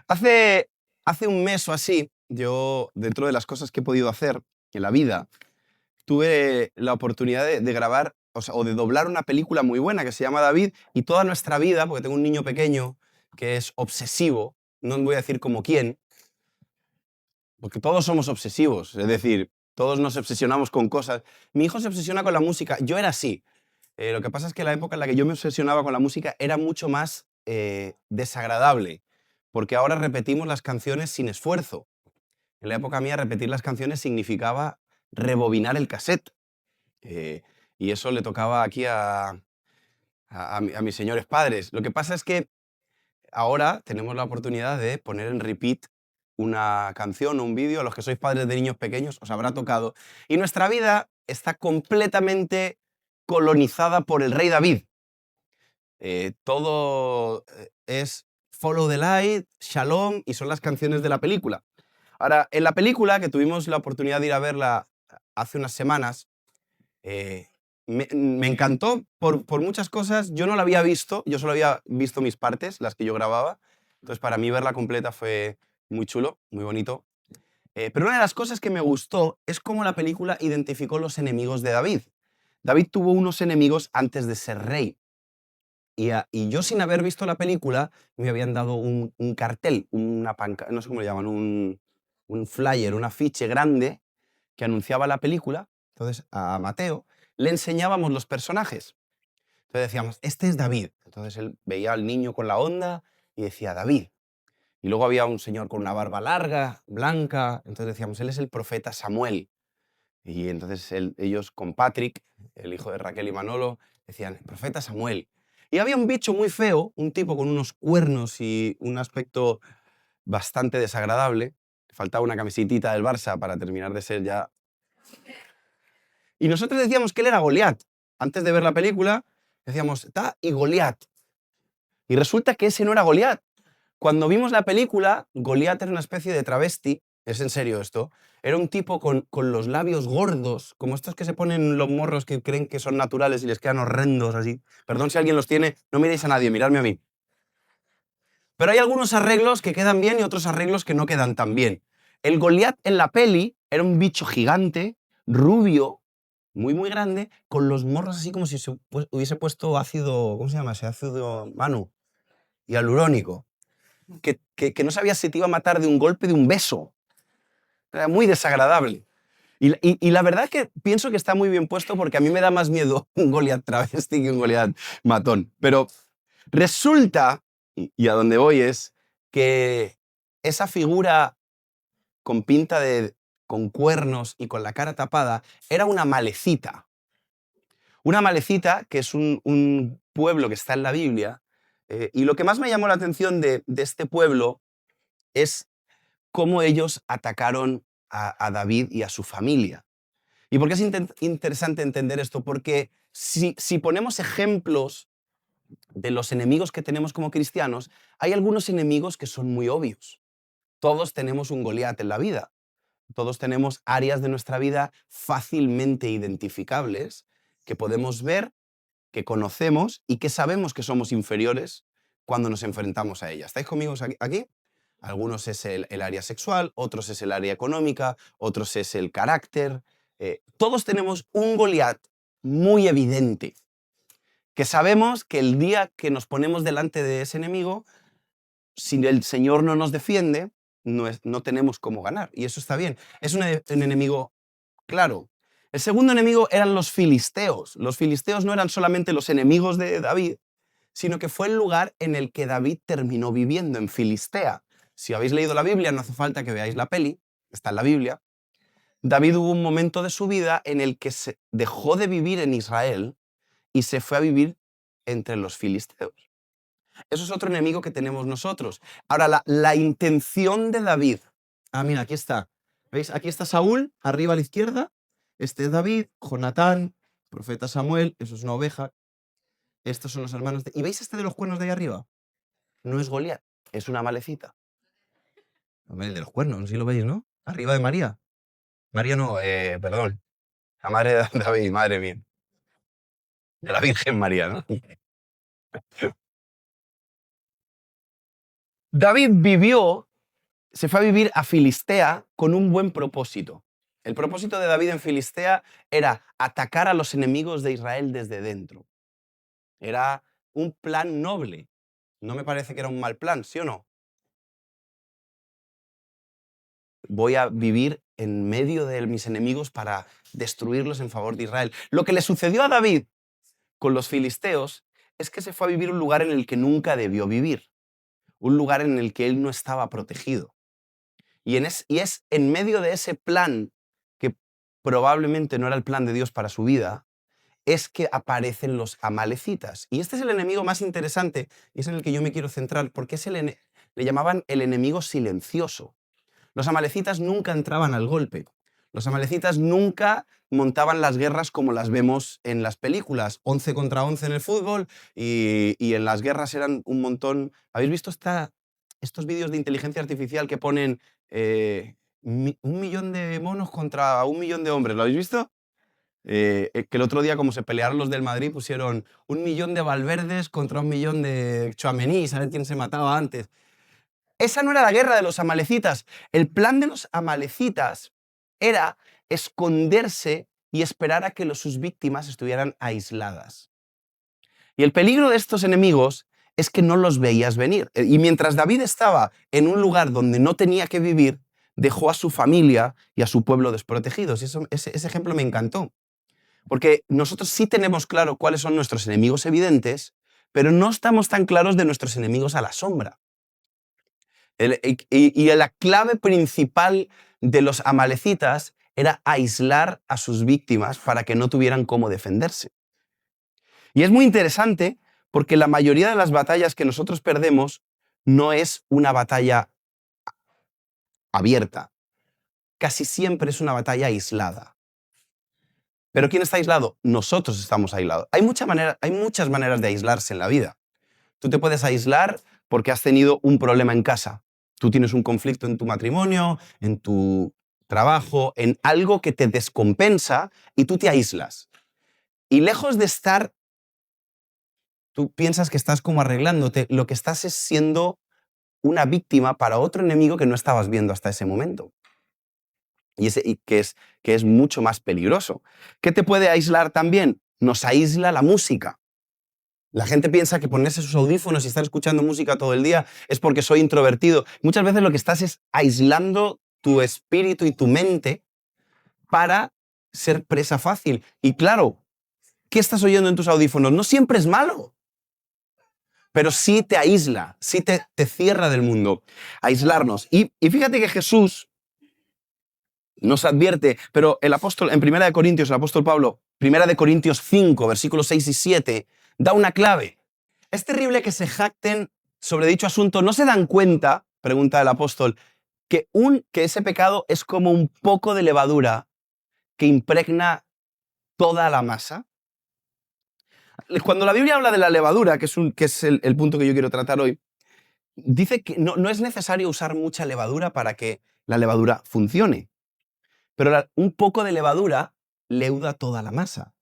Hace, hace un mes o así, yo, dentro de las cosas que he podido hacer en la vida, tuve la oportunidad de grabar, o de doblar una película muy buena que se llama David, y toda nuestra vida, porque tengo un niño pequeño que es obsesivo, no voy a decir como quién, porque todos somos obsesivos, es decir, todos nos obsesionamos con cosas. Mi hijo se obsesiona con la música, yo era así. Lo que pasa es que la época en la que yo me obsesionaba con la música era mucho más desagradable, porque ahora repetimos las canciones sin esfuerzo. En la época mía repetir las canciones significaba rebobinar el cassette. eh, y eso le tocaba aquí a mis señores padres. Lo que pasa es que ahora tenemos la oportunidad de poner en repeat una canción o un vídeo. A los que sois padres de niños pequeños os habrá tocado. Y nuestra vida está completamente colonizada por el rey David. Todo es Follow the Light, Shalom, y son las canciones de la película. Ahora, en la película, que tuvimos la oportunidad de ir a verla hace unas semanas, me encantó por muchas cosas. Yo no la había visto, yo solo había visto mis partes, las que yo grababa. Entonces, para mí verla completa fue muy chulo, muy bonito. Pero una de las cosas que me gustó es cómo la película identificó los enemigos de David. David tuvo unos enemigos antes de ser rey. Y yo, sin haber visto la película, me habían dado un cartel, no sé cómo le llaman, un flyer, un afiche grande que anunciaba la película. Entonces, a Mateo le enseñábamos los personajes. Entonces decíamos, este es David. Entonces él veía al niño con la onda y decía, David. Y luego había un señor con una barba larga, blanca. Entonces decíamos, él es el profeta Samuel. Y entonces ellos con Patrick, el hijo de Raquel y Manolo, decían, profeta Samuel. Y había un bicho muy feo, un tipo con unos cuernos y un aspecto bastante desagradable. Faltaba una camisitita del Barça para terminar de ser ya... Y nosotros decíamos que él era Goliat. Antes de ver la película, decíamos, ta y Goliat. Y resulta que ese no era Goliat. Cuando vimos la película, Goliat era una especie de travesti, es en serio esto, era un tipo con los labios gordos, como estos que se ponen los morros que creen que son naturales y les quedan horrendos así. Perdón si alguien los tiene, no miréis a nadie, miradme a mí. Pero hay algunos arreglos que quedan bien y otros arreglos que no quedan tan bien. El Goliat en la peli era un bicho gigante, rubio, muy, muy grande, con los morros así como si se hubiese puesto ácido, ¿cómo se llama? Ese ácido Manu, hialurónico. Que no sabía si te iba a matar de un golpe, de un beso. Era muy desagradable. Y la verdad es que pienso que está muy bien puesto porque a mí me da más miedo un Goliat travesti que un Goliat matón. Pero resulta, y a donde voy es, que esa figura con pinta con cuernos y con la cara tapada era una malecita. Una malecita que es un pueblo que está en la Biblia. Y lo que más me llamó la atención de este pueblo es cómo ellos atacaron a David y a su familia. ¿Y por qué es interesante entender esto? Porque si ponemos ejemplos de los enemigos que tenemos como cristianos, hay algunos enemigos que son muy obvios. Todos tenemos un Goliat en la vida. Todos tenemos áreas de nuestra vida fácilmente identificables que podemos ver, que conocemos y que sabemos que somos inferiores cuando nos enfrentamos a ellas. ¿Estáis conmigo aquí? Algunos es el área sexual, otros es el área económica, otros es el carácter. Todos tenemos un Goliat muy evidente, que sabemos que el día que nos ponemos delante de ese enemigo, si el Señor no nos defiende, no tenemos cómo ganar. Y eso está bien. Es un enemigo claro. El segundo enemigo eran los filisteos. Los filisteos no eran solamente los enemigos de David, sino que fue el lugar en el que David terminó viviendo, en Filistea. Si habéis leído la Biblia, no hace falta que veáis la peli, está en la Biblia. David hubo un momento de su vida en el que se dejó de vivir en Israel y se fue a vivir entre los filisteos. Eso es otro enemigo que tenemos nosotros. Ahora, la intención de David. Ah, mira, aquí está. ¿Veis? Aquí está Saúl, arriba a la izquierda. Este es David, Jonatán, profeta Samuel, eso es una oveja. Estos son los hermanos de... ¿Y veis este de los cuernos de ahí arriba? No es Goliat, es una malecita. Hombre, el de los cuernos, no sé si lo veis, ¿no? Arriba de María. María no, perdón. La madre de David, madre mía. De la Virgen María, ¿no? David se fue a vivir a Filistea con un buen propósito. El propósito de David en Filistea era atacar a los enemigos de Israel desde dentro. Era un plan noble. No me parece que era un mal plan, ¿sí o no? Voy a vivir en medio de mis enemigos para destruirlos en favor de Israel. Lo que le sucedió a David con los filisteos es que se fue a vivir un lugar en el que nunca debió vivir, un lugar en el que él no estaba protegido. Y es en medio de ese plan, que probablemente no era el plan de Dios para su vida, es que aparecen los amalecitas. Y este es el enemigo más interesante y es en el que yo me quiero centrar, porque le llamaban el enemigo silencioso. Los amalecitas nunca entraban al golpe. Los amalecitas nunca montaban las guerras como las vemos en las películas, 11 contra 11 en el fútbol y en las guerras eran un montón. ¿Habéis visto estos vídeos de inteligencia artificial que ponen 1 millón de monos contra 1 millón de hombres? ¿Lo habéis visto? Que el otro día, como se pelearon los del Madrid, pusieron 1 millón de Valverdes contra 1 millón de Tchouaméni, a ver quién se mataba antes. Esa no era la guerra de los amalecitas. El plan de los amalecitas era esconderse y esperar a que sus víctimas estuvieran aisladas. Y el peligro de estos enemigos es que no los veías venir. Y mientras David estaba en un lugar donde no tenía que vivir, dejó a su familia y a su pueblo desprotegidos. Y ese ejemplo me encantó. Porque nosotros sí tenemos claro cuáles son nuestros enemigos evidentes, pero no estamos tan claros de nuestros enemigos a la sombra. Y la clave principal de los amalecitas era aislar a sus víctimas para que no tuvieran cómo defenderse. Y es muy interesante porque la mayoría de las batallas que nosotros perdemos no es una batalla abierta. Casi siempre es una batalla aislada. ¿Pero quién está aislado? Nosotros estamos aislados. Hay muchas maneras de aislarse en la vida. Tú te puedes aislar porque has tenido un problema en casa. Tú tienes un conflicto en tu matrimonio, en tu trabajo, en algo que te descompensa y tú te aíslas. Y lejos de estar, tú piensas que estás como arreglándote, lo que estás es siendo una víctima para otro enemigo que no estabas viendo hasta ese momento. Y que es mucho más peligroso. ¿Qué te puede aislar también? Nos aísla la música. La gente piensa que ponerse sus audífonos y estar escuchando música todo el día es porque soy introvertido. Muchas veces lo que estás es aislando tu espíritu y tu mente para ser presa fácil. Y claro, ¿qué estás oyendo en tus audífonos? No siempre es malo, pero sí te aísla, sí te cierra del mundo. Aislarnos. Y fíjate que Jesús nos advierte, pero el apóstol, en 1 Corintios, el apóstol Pablo, 1 Corintios 5, versículos 6 y 7, da una clave. Es terrible que se jacten sobre dicho asunto. ¿No se dan cuenta, pregunta el apóstol, que ese pecado es como un poco de levadura que impregna toda la masa? Cuando la Biblia habla de la levadura, que es el punto que yo quiero tratar hoy, dice que no es necesario usar mucha levadura para que la levadura funcione. Pero un poco de levadura leuda toda la masa.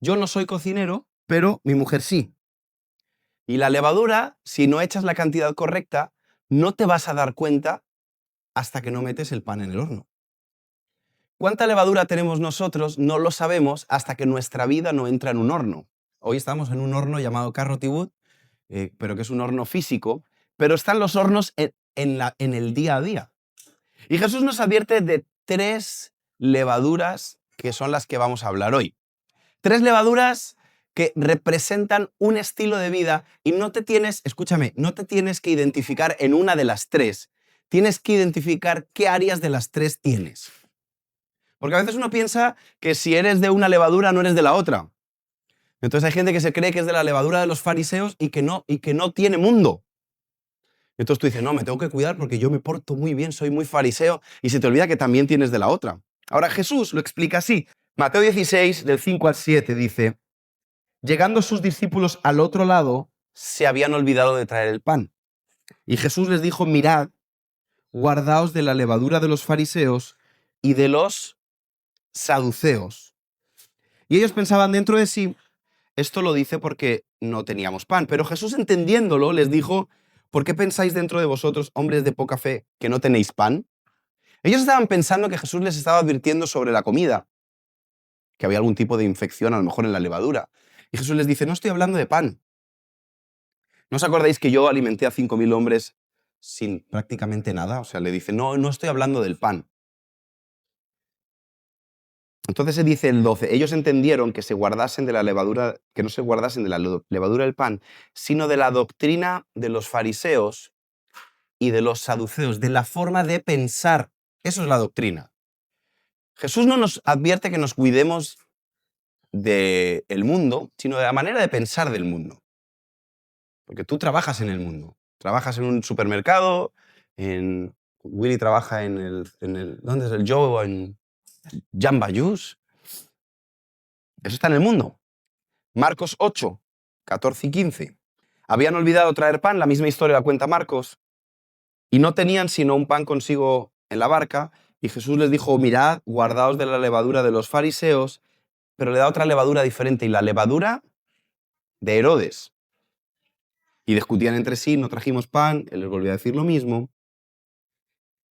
Yo no soy cocinero, pero mi mujer sí. Y la levadura, si no echas la cantidad correcta, no te vas a dar cuenta hasta que no metes el pan en el horno. ¿Cuánta levadura tenemos nosotros? No lo sabemos hasta que nuestra vida no entra en un horno. Hoy estamos en un horno llamado Carrot Wood, pero que es un horno físico, pero están los hornos en el día a día. Y Jesús nos advierte de 3 levaduras que son las que vamos a hablar hoy. 3 levaduras que representan un estilo de vida y no te tienes que identificar en una de las 3. Tienes que identificar qué áreas de las 3 tienes. Porque a veces uno piensa que si eres de una levadura no eres de la otra. Entonces hay gente que se cree que es de la levadura de los fariseos y que no tiene mundo. Entonces tú dices, no, me tengo que cuidar porque yo me porto muy bien, soy muy fariseo, y se te olvida que también tienes de la otra. Ahora Jesús lo explica así. Mateo 16, del 5 al 7, dice, llegando sus discípulos al otro lado, se habían olvidado de traer el pan. Y Jesús les dijo, mirad, guardaos de la levadura de los fariseos y de los saduceos. Y ellos pensaban dentro de sí, esto lo dice porque no teníamos pan. Pero Jesús, entendiéndolo, les dijo, ¿Por qué pensáis dentro de vosotros, hombres de poca fe, que no tenéis pan? Ellos estaban pensando que Jesús les estaba advirtiendo sobre la comida, que había algún tipo de infección a lo mejor en la levadura. Y Jesús les dice, no estoy hablando de pan. ¿No os acordáis que yo alimenté a 5.000 hombres sin prácticamente nada? O sea, le dice, no estoy hablando del pan. Entonces se dice el 12, ellos entendieron que se guardasen de la levadura, que no se guardasen de la levadura del pan, sino de la doctrina de los fariseos y de los saduceos, de la forma de pensar. Eso es la doctrina. Jesús no nos advierte que nos cuidemos del mundo, sino de la manera de pensar del mundo. Porque tú trabajas en el mundo. Trabajas en un supermercado, Willy trabaja en el ¿dónde es el Joe? En Jamba Juice. Eso está en el mundo. Marcos 8, 14 y 15. Habían olvidado traer pan, la misma historia la cuenta Marcos, y no tenían sino un pan consigo en la barca, y Jesús les dijo, mirad, guardaos de la levadura de los fariseos, pero le da otra levadura diferente, y la levadura de Herodes. Y discutían entre sí, no trajimos pan, él les volvió a decir lo mismo,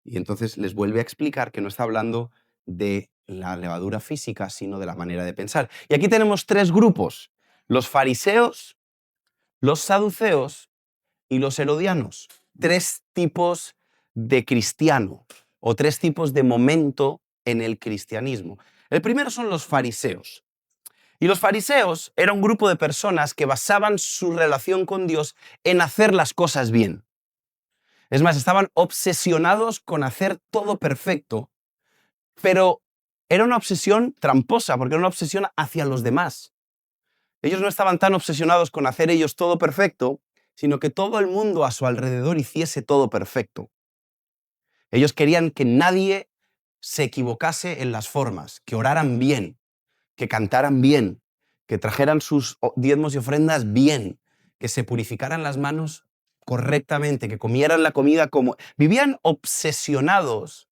y entonces les vuelve a explicar que no está hablando de la levadura física, sino de la manera de pensar. Y aquí tenemos tres grupos, los fariseos, los saduceos y los herodianos. Tres tipos de cristiano o tres tipos de momento en el cristianismo. El primero son los fariseos. Y los fariseos era un grupo de personas que basaban su relación con Dios en hacer las cosas bien. Es más, estaban obsesionados con hacer todo perfecto, pero era una obsesión tramposa, porque era una obsesión hacia los demás. Ellos no estaban tan obsesionados con hacer ellos todo perfecto, sino que todo el mundo a su alrededor hiciese todo perfecto. Ellos querían que nadie se equivocase en las formas, que oraran bien, que cantaran bien, que trajeran sus diezmos y ofrendas bien, que se purificaran las manos correctamente, que comieran la comida como... Vivían obsesionados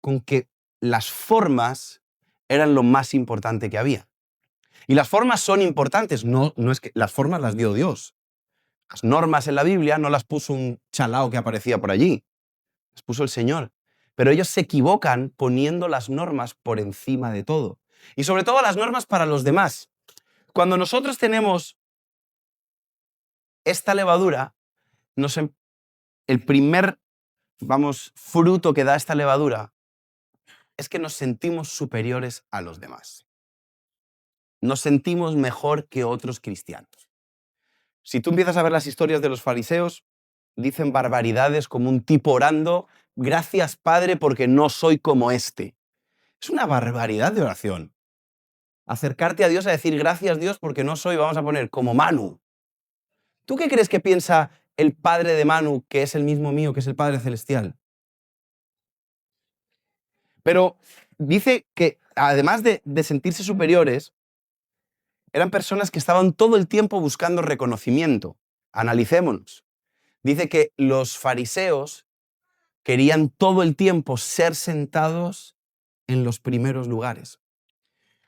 con que las formas eran lo más importante que había. Y las formas son importantes, no es que las formas las dio Dios. Las normas en la Biblia no las puso un chalao que aparecía por allí, las puso el Señor. Pero ellos se equivocan poniendo las normas por encima de todo. Y sobre todo las normas para los demás. Cuando nosotros tenemos esta levadura, el primer, fruto que da esta levadura es que nos sentimos superiores a los demás. Nos sentimos mejor que otros cristianos. Si tú empiezas a ver las historias de los fariseos, dicen barbaridades como un tipo orando, gracias Padre porque no soy como este. Es una barbaridad de oración. Acercarte a Dios a decir gracias Dios porque no soy, vamos a poner, como Manu. ¿Tú qué crees que piensa el padre de Manu, que es el mismo mío, que es el Padre Celestial? Pero dice que además de sentirse superiores, eran personas que estaban todo el tiempo buscando reconocimiento. Analicémonos. Dice que los fariseos querían todo el tiempo ser sentados en los primeros lugares.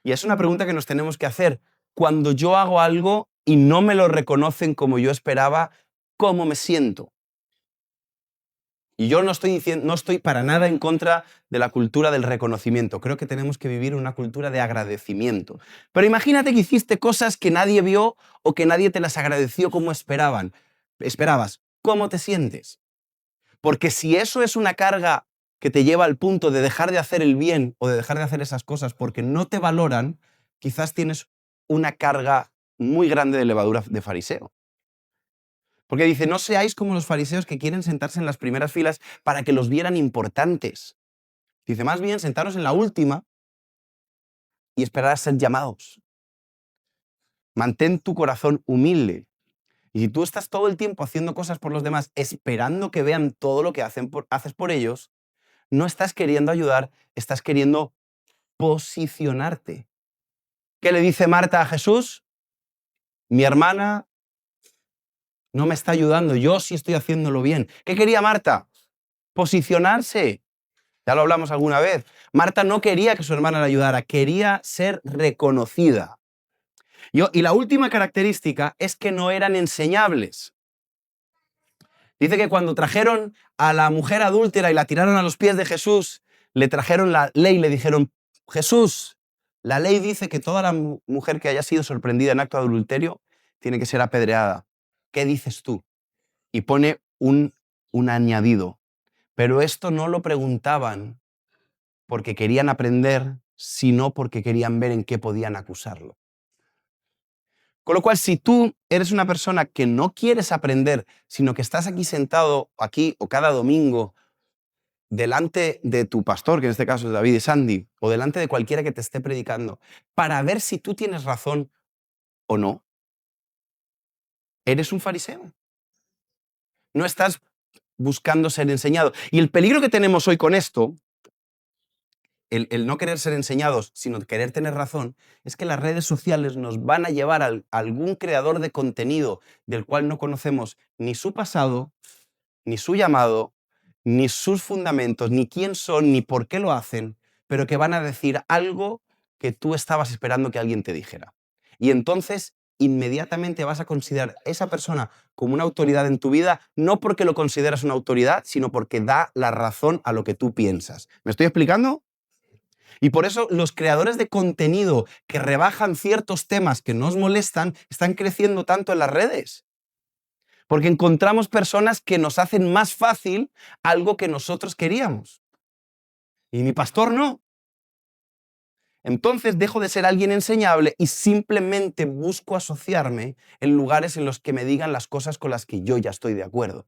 Y es una pregunta que nos tenemos que hacer. Cuando yo hago algo y no me lo reconocen como yo esperaba, ¿cómo me siento? Y yo no estoy para nada en contra de la cultura del reconocimiento. Creo que tenemos que vivir una cultura de agradecimiento. Pero imagínate que hiciste cosas que nadie vio o que nadie te las agradeció como esperabas. ¿Cómo te sientes? Porque si eso es una carga que te lleva al punto de dejar de hacer el bien o de dejar de hacer esas cosas porque no te valoran, quizás tienes una carga muy grande de levadura de fariseo. Porque dice, no seáis como los fariseos que quieren sentarse en las primeras filas para que los vieran importantes. Dice, más bien, sentaros en la última y esperar a ser llamados. Mantén tu corazón humilde. Y si tú estás todo el tiempo haciendo cosas por los demás, esperando que vean todo lo que haces por ellos, no estás queriendo ayudar, estás queriendo posicionarte. ¿Qué le dice Marta a Jesús? Mi hermana no me está ayudando, yo sí estoy haciéndolo bien. ¿Qué quería Marta? Posicionarse. Ya lo hablamos alguna vez. Marta no quería que su hermana le ayudara, quería ser reconocida. Y la última característica es que no eran enseñables. Dice que cuando trajeron a la mujer adúltera y la tiraron a los pies de Jesús, le trajeron la ley y le dijeron, Jesús, la ley dice que toda la mujer que haya sido sorprendida en acto de adulterio tiene que ser apedreada. ¿Qué dices tú? Y pone un añadido. Pero esto no lo preguntaban porque querían aprender, sino porque querían ver en qué podían acusarlo. Con lo cual, si tú eres una persona que no quieres aprender, sino que estás aquí sentado, aquí o cada domingo, delante de tu pastor, que en este caso es David y Sandy, o delante de cualquiera que te esté predicando, para ver si tú tienes razón o no, eres un fariseo. No estás buscando ser enseñado. Y el peligro que tenemos hoy con esto, el no querer ser enseñados, sino querer tener razón, es que las redes sociales nos van a llevar a algún creador de contenido del cual no conocemos ni su pasado, ni su llamado, ni sus fundamentos, ni quién son, ni por qué lo hacen, pero que van a decir algo que tú estabas esperando que alguien te dijera. Y entonces inmediatamente vas a considerar a esa persona como una autoridad en tu vida, no porque lo consideras una autoridad, sino porque da la razón a lo que tú piensas. ¿Me estoy explicando? Y por eso los creadores de contenido que rebajan ciertos temas que nos molestan están creciendo tanto en las redes. Porque encontramos personas que nos hacen más fácil algo que nosotros queríamos. Y mi pastor no. Entonces dejo de ser alguien enseñable y simplemente busco asociarme en lugares en los que me digan las cosas con las que yo ya estoy de acuerdo.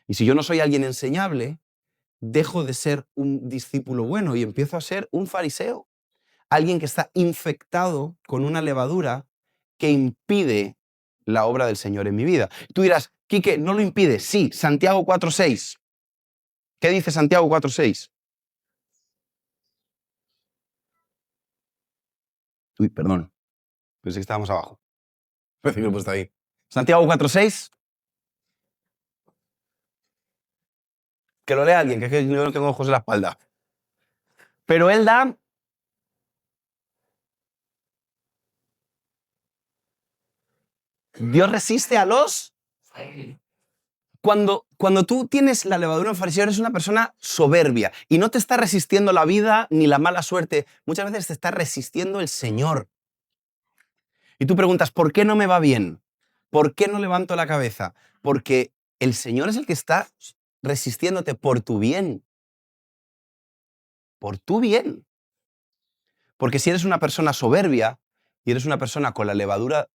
Y si yo no soy alguien enseñable, dejo de ser un discípulo bueno y empiezo a ser un fariseo. Alguien que está infectado con una levadura que impide la obra del Señor en mi vida. Tú dirás, Quique, ¿no lo impide? Sí, Santiago 4:6. ¿Qué dice Santiago 4:6? Uy, perdón, pensé que estábamos abajo. Parece que lo he puesto ahí. Santiago 4:6, que lo lea alguien, que es que yo no tengo ojos en la espalda. Pero él da... Dios resiste a los... Cuando tú tienes la levadura en fariseo, eres una persona soberbia y no te está resistiendo la vida ni la mala suerte. Muchas veces te está resistiendo el Señor. Y tú preguntas, ¿por qué no me va bien? ¿Por qué no levanto la cabeza? Porque el Señor es el que está resistiéndote por tu bien. Por tu bien. Porque si eres una persona soberbia y eres una persona con la levadura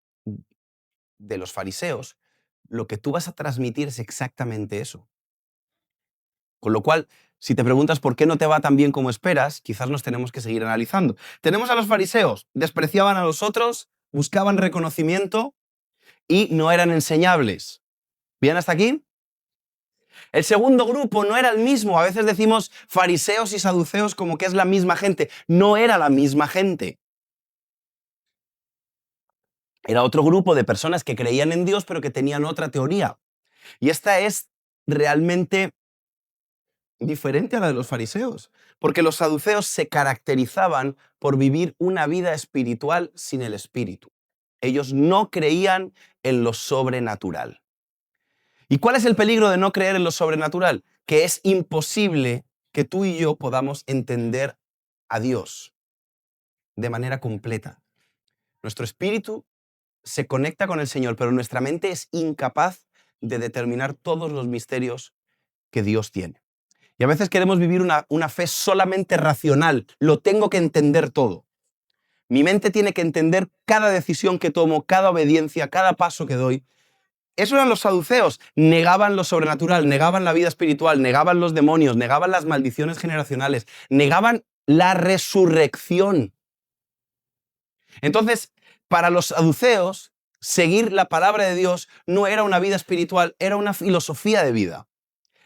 de los fariseos, lo que tú vas a transmitir es exactamente eso. Con lo cual, si te preguntas por qué no te va tan bien como esperas, quizás nos tenemos que seguir analizando. Tenemos a los fariseos, despreciaban a los otros, buscaban reconocimiento y no eran enseñables. ¿Bien hasta aquí? El segundo grupo no era el mismo. A veces decimos fariseos y saduceos como que es la misma gente. No era la misma gente. Era otro grupo de personas que creían en Dios, pero que tenían otra teoría. Y esta es realmente diferente a la de los fariseos, porque los saduceos se caracterizaban por vivir una vida espiritual sin el espíritu. Ellos no creían en lo sobrenatural. ¿Y cuál es el peligro de no creer en lo sobrenatural? Que es imposible que tú y yo podamos entender a Dios de manera completa. Nuestro espíritu se conecta con el Señor, pero nuestra mente es incapaz de determinar todos los misterios que Dios tiene. Y a veces queremos vivir una fe solamente racional. Lo tengo que entender todo. Mi mente tiene que entender cada decisión que tomo, cada obediencia, cada paso que doy. Eso eran los saduceos. Negaban lo sobrenatural, negaban la vida espiritual, negaban los demonios, negaban las maldiciones generacionales, negaban la resurrección. Entonces, para los saduceos, seguir la palabra de Dios no era una vida espiritual, era una filosofía de vida.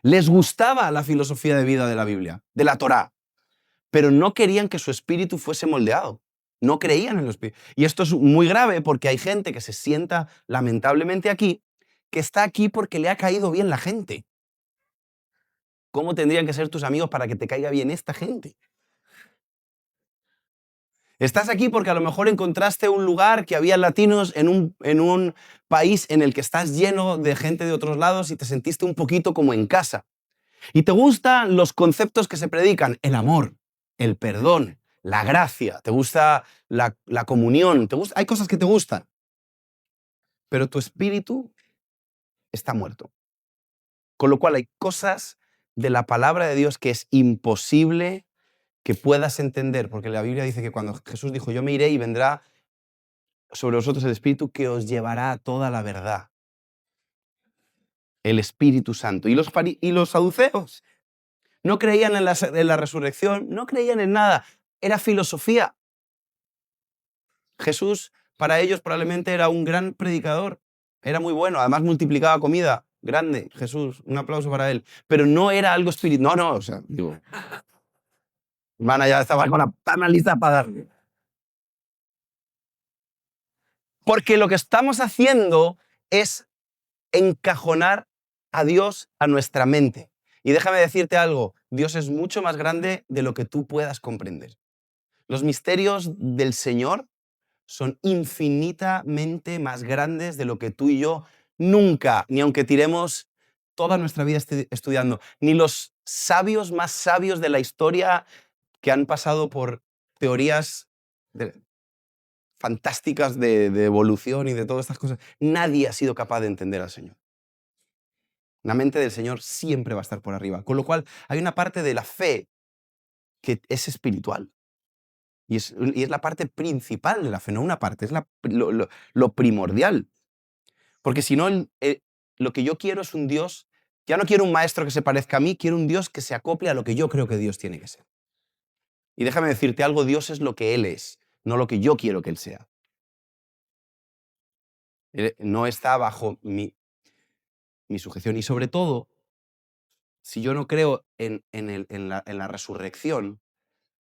Les gustaba la filosofía de vida de la Biblia, de la Torá, pero no querían que su espíritu fuese moldeado. No creían en los espíritu. Y esto es muy grave porque hay gente que se sienta lamentablemente aquí, que está aquí porque le ha caído bien la gente. ¿Cómo tendrían que ser tus amigos para que te caiga bien esta gente? Estás aquí porque a lo mejor encontraste un lugar que había latinos en un país en el que estás lleno de gente de otros lados y te sentiste un poquito como en casa. Y te gustan los conceptos que se predican, el amor, el perdón, la gracia, te gusta la comunión, hay cosas que te gustan, pero tu espíritu está muerto. Con lo cual hay cosas de la palabra de Dios que es imposible que puedas entender, porque la Biblia dice que cuando Jesús dijo, yo me iré y vendrá sobre vosotros el Espíritu que os llevará a toda la verdad. El Espíritu Santo. Y los saduceos no creían en la resurrección, no creían en nada. Era filosofía. Jesús, para ellos, probablemente era un gran predicador. Era muy bueno. Además, multiplicaba comida. Grande. Jesús, un aplauso para él. Pero no era algo espiritual. No, o sea, digo. Hermana, ya estaba con la pana lista para darle. Porque lo que estamos haciendo es encajonar a Dios a nuestra mente. Y déjame decirte algo, Dios es mucho más grande de lo que tú puedas comprender. Los misterios del Señor son infinitamente más grandes de lo que tú y yo nunca, ni aunque tiremos toda nuestra vida estudiando, ni los sabios más sabios de la historia que han pasado por teorías fantásticas de evolución y de todas estas cosas, nadie ha sido capaz de entender al Señor. La mente del Señor siempre va a estar por arriba. Con lo cual, hay una parte de la fe que es espiritual. Y es la parte principal de la fe, no una parte, es lo primordial. Porque si no, lo que yo quiero es un Dios, ya no quiero un maestro que se parezca a mí, quiero un Dios que se acople a lo que yo creo que Dios tiene que ser. Y déjame decirte algo, Dios es lo que Él es, no lo que yo quiero que Él sea. Él no está bajo mi sujeción. Y sobre todo, si yo no creo en la resurrección,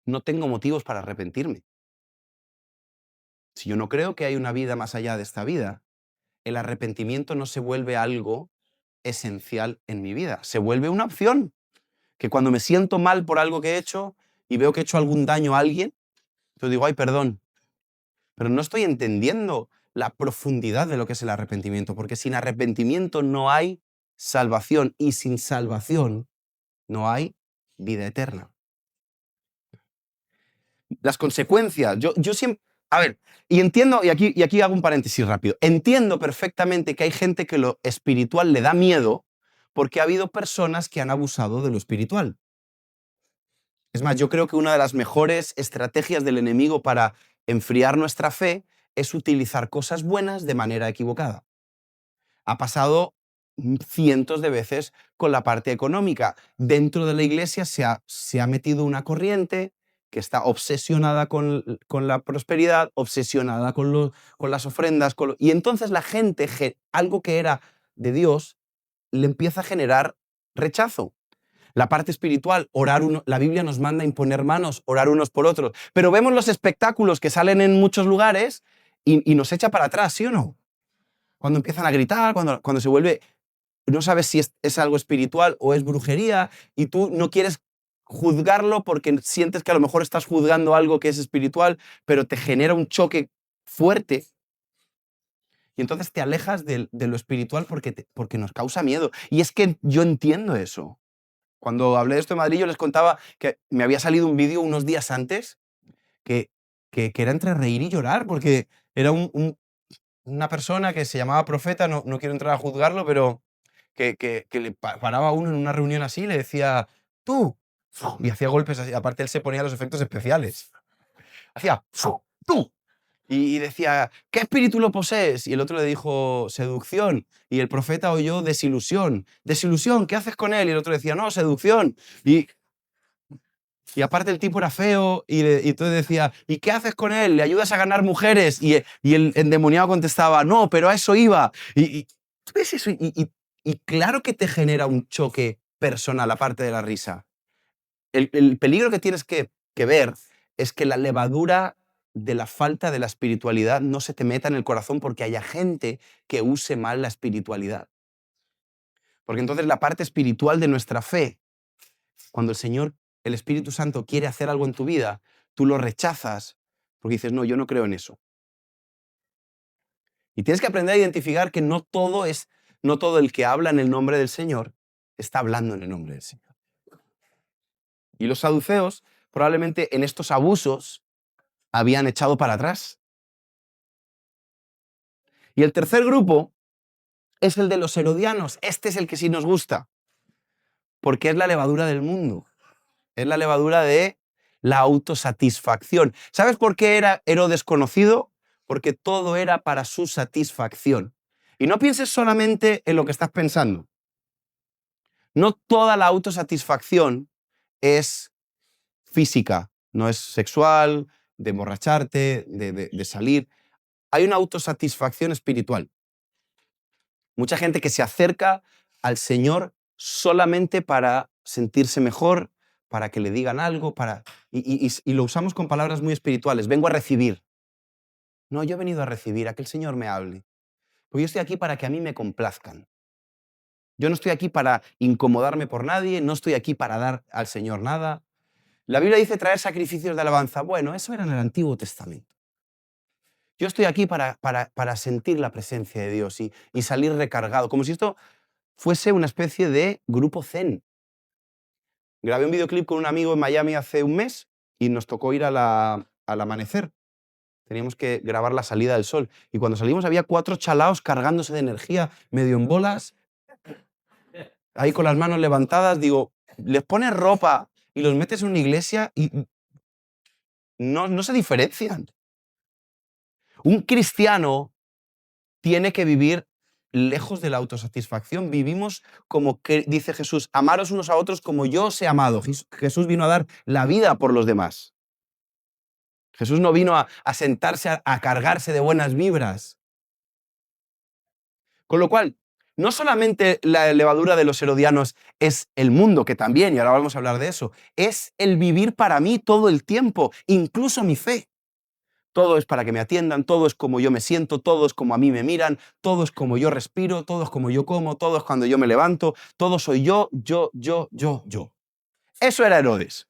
no tengo motivos para arrepentirme. Si yo no creo que hay una vida más allá de esta vida, el arrepentimiento no se vuelve algo esencial en mi vida. Se vuelve una opción. Que cuando me siento mal por algo que he hecho y veo que he hecho algún daño a alguien, yo digo, ay, perdón. Pero no estoy entendiendo la profundidad de lo que es el arrepentimiento, porque sin arrepentimiento no hay salvación y sin salvación no hay vida eterna. Las consecuencias, yo siempre, a ver, y entiendo, y aquí hago un paréntesis rápido, entiendo perfectamente que hay gente que lo espiritual le da miedo porque ha habido personas que han abusado de lo espiritual. Es más, yo creo que una de las mejores estrategias del enemigo para enfriar nuestra fe es utilizar cosas buenas de manera equivocada. Ha pasado cientos de veces con la parte económica. Dentro de la iglesia se ha metido una corriente que está obsesionada con la prosperidad, obsesionada con las ofrendas, y entonces la gente, algo que era de Dios, le empieza a generar rechazo. La parte espiritual, la Biblia nos manda a imponer manos, orar unos por otros, pero vemos los espectáculos que salen en muchos lugares y nos echa para atrás, ¿sí o no? Cuando empiezan a gritar, cuando se vuelve, no sabes si es algo espiritual o es brujería y tú no quieres juzgarlo porque sientes que a lo mejor estás juzgando algo que es espiritual, pero te genera un choque fuerte y entonces te alejas de lo espiritual porque nos causa miedo. Y es que yo entiendo eso. Cuando hablé de esto en Madrid, yo les contaba que me había salido un vídeo unos días antes que, que era entre reír y llorar, porque era una persona que se llamaba Profeta, no quiero entrar a juzgarlo, pero que le paraba a uno en una reunión así y le decía, tú, y hacía golpes así. Aparte, él se ponía los efectos especiales. Hacía, tú. Y decía, ¿qué espíritu lo posees? Y el otro le dijo, seducción. Y el profeta oyó desilusión. Desilusión, ¿qué haces con él? Y el otro decía, no, seducción. Y aparte el tipo era feo y entonces decía, ¿y qué haces con él? ¿Le ayudas a ganar mujeres? Y el endemoniado contestaba, no, pero a eso iba. Y ¿tú ves eso? Y claro que te genera un choque personal aparte de la risa. El peligro que tienes que ver es que la levadura de la falta de la espiritualidad no se te meta en el corazón porque haya gente que use mal la espiritualidad. Porque entonces la parte espiritual de nuestra fe, cuando el Espíritu Santo quiere hacer algo en tu vida, tú lo rechazas Porque dices, no, yo no creo en eso. Y tienes que aprender a identificar que no todo el que habla en el nombre del Señor está hablando en el nombre del Señor. Y los saduceos probablemente en estos abusos habían echado para atrás. Y el tercer grupo es el de los herodianos. Este es el que sí nos gusta, porque es la levadura del mundo. Es la levadura de la autosatisfacción. ¿Sabes por qué era Herodes conocido? Porque todo era para su satisfacción. Y no pienses solamente en lo que estás pensando. No toda la autosatisfacción es física, no es sexual, de emborracharte, de salir. Hay una autosatisfacción espiritual. Mucha gente que se acerca al Señor solamente para sentirse mejor, para que le digan algo, y lo usamos con palabras muy espirituales. Vengo a recibir. No, yo he venido a recibir, a que el Señor me hable. Porque yo estoy aquí para que a mí me complazcan. Yo no estoy aquí para incomodarme por nadie, no estoy aquí para dar al Señor nada. La Biblia dice traer sacrificios de alabanza. Bueno, eso era en el Antiguo Testamento. Yo estoy aquí para sentir la presencia de Dios y salir recargado, como si esto fuese una especie de grupo zen. Grabé un videoclip con un amigo en Miami hace un mes y nos tocó ir al amanecer. Teníamos que grabar la salida del sol. Y cuando salimos había 4 chalaos cargándose de energía, medio en bolas, ahí con las manos levantadas. Digo, les pones ropa y los metes en una iglesia y no se diferencian. Un cristiano tiene que vivir lejos de la autosatisfacción. Vivimos como que dice Jesús, amaros unos a otros como yo os he amado. Jesús vino a dar la vida por los demás. Jesús no vino a sentarse a cargarse de buenas vibras. Con lo cual, no solamente la levadura de los herodianos es el mundo, que también, y ahora vamos a hablar de eso, es el vivir para mí todo el tiempo, incluso mi fe. Todo es para que me atiendan, todo es como yo me siento, todo es como a mí me miran, todo es como yo respiro, todo es como yo como, todo es cuando yo me levanto, todo soy yo, yo. Eso era Herodes.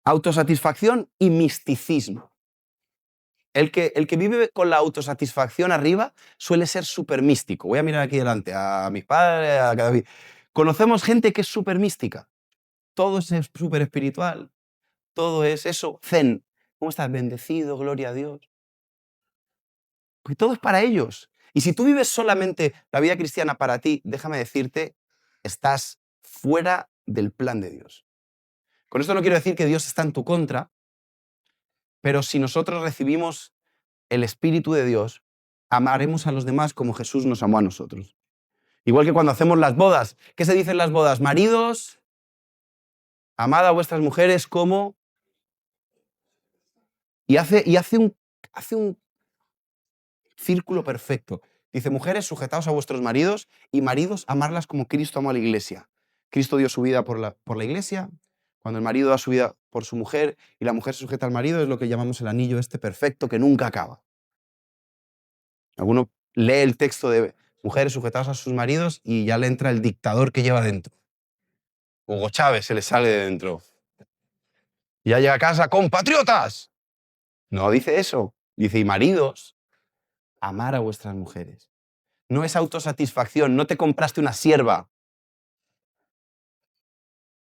Autosatisfacción y misticismo. El que vive con la autosatisfacción arriba suele ser súper místico. Voy a mirar aquí delante a mis padres, a David. Conocemos gente que es súper mística. Todo es súper espiritual. Todo es eso, zen. ¿Cómo estás? Bendecido, gloria a Dios. Porque todo es para ellos. Y si tú vives solamente la vida cristiana para ti, déjame decirte, estás fuera del plan de Dios. Con esto no quiero decir que Dios está en tu contra, pero si nosotros recibimos el Espíritu de Dios, amaremos a los demás como Jesús nos amó a nosotros. Igual que cuando hacemos las bodas. ¿Qué se dice en las bodas? Maridos, amad a vuestras mujeres como... Y hace un círculo perfecto. Dice, mujeres, sujetaos a vuestros maridos y maridos, amarlas como Cristo amó a la iglesia. Cristo dio su vida por la iglesia. Cuando el marido da su vida por su mujer y la mujer se sujeta al marido, es lo que llamamos el anillo este perfecto que nunca acaba. Alguno lee el texto de mujeres sujetadas a sus maridos y ya le entra el dictador que lleva dentro. Hugo Chávez se le sale de dentro. Y ya llega a casa, compatriotas. No dice eso. Dice, y maridos, amar a vuestras mujeres. No es autosatisfacción, no te compraste una sierva,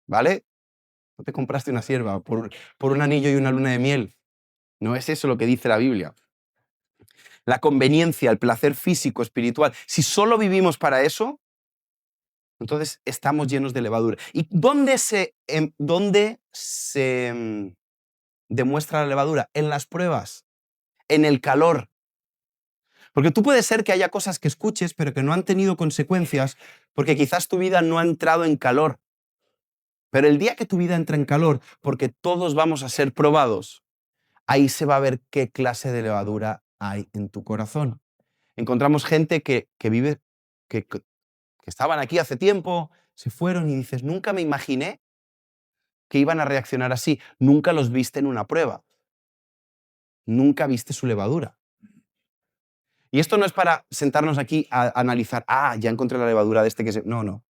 ¿vale? No te compraste una sierva por un anillo y una luna de miel. No es eso lo que dice la Biblia. La conveniencia, el placer físico, espiritual. Si solo vivimos para eso, entonces estamos llenos de levadura. ¿Y dónde se demuestra la levadura? En las pruebas, en el calor. Porque tú puede ser que haya cosas que escuches, pero que no han tenido consecuencias, porque quizás tu vida no ha entrado en calor. Pero el día que tu vida entra en calor, porque todos vamos a ser probados, ahí se va a ver qué clase de levadura hay en tu corazón. Encontramos gente que vive, que estaban aquí hace tiempo, se fueron y dices, nunca me imaginé que iban a reaccionar así. Nunca los viste en una prueba. Nunca viste su levadura. Y esto no es para sentarnos aquí a analizar, ya encontré la levadura de este que se... No.